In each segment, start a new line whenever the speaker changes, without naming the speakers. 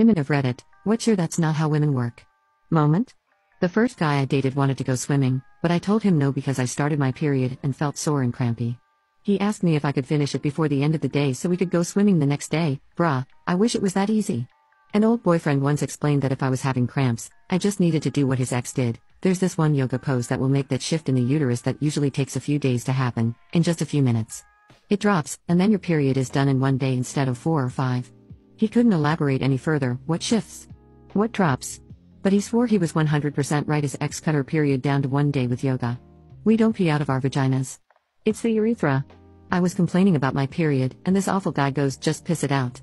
Women of Reddit, what sure that's not how women work. Moment. The first guy I dated wanted to go swimming, but I told him no because I started my period and felt sore and crampy. He asked me if I could finish it before the end of the day so we could go swimming the next day. Bruh, I wish it was that easy. An old boyfriend once explained that if I was having cramps, I just needed to do what his ex did. There's this one yoga pose that will make that shift in the uterus that usually takes a few days to happen, in just a few minutes. It drops, and then your period is done in one day instead of 4 or 5. He couldn't elaborate any further. What shifts? What drops? But he swore he was 100% right. His ex cut her period down to 1 day with yoga. We don't pee out of our vaginas. It's the urethra. I was complaining about my period, and this awful guy goes, just piss it out.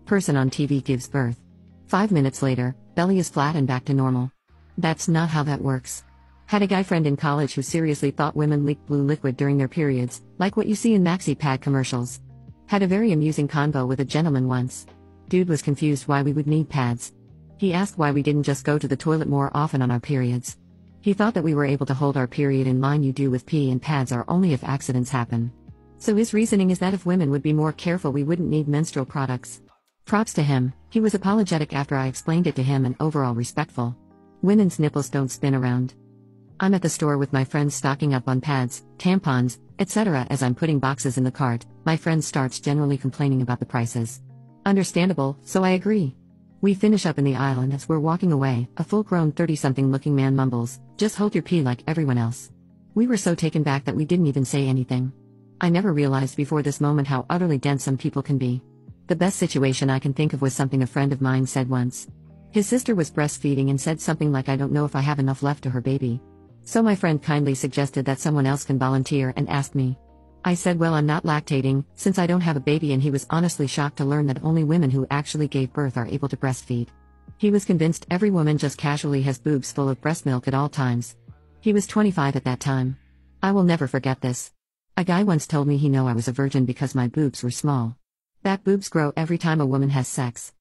Person on TV gives birth. 5 minutes later, belly is flat and back to normal. That's not how that works. Had a guy friend in college who seriously thought women leaked blue liquid during their periods, like what you see in maxi pad commercials. Had a very amusing convo with a gentleman once. Dude was confused why we would need pads. He asked why we didn't just go to the toilet more often on our periods. He thought that we were able to hold our period in line. You do with pee and pads are only if accidents happen. So his reasoning is that if women would be more careful we wouldn't need menstrual products. Props to him, he was apologetic after I explained it to him and overall respectful. Women's nipples don't spin around. I'm at the store with my friends stocking up on pads, tampons, etc. As I'm putting boxes in the cart, my friend starts generally complaining about the prices. Understandable, so I agree. We finish up in the aisle and as we're walking away, a full-grown 30-something looking man mumbles, "Just hold your pee like everyone else." We were so taken back that we didn't even say anything. I never realized before this moment how utterly dense some people can be. The best situation I can think of was something a friend of mine said once. His sister was breastfeeding and said something like, "I don't know if I have enough left to her baby." So my friend kindly suggested that someone else can volunteer and asked me. I said, well, I'm not lactating, since I don't have a baby, and he was honestly shocked to learn that only women who actually gave birth are able to breastfeed. He was convinced every woman just casually has boobs full of breast milk at all times. He was 25 at that time. I will never forget this. A guy once told me he knew I was a virgin because my boobs were small. That boobs grow every time a woman has sex.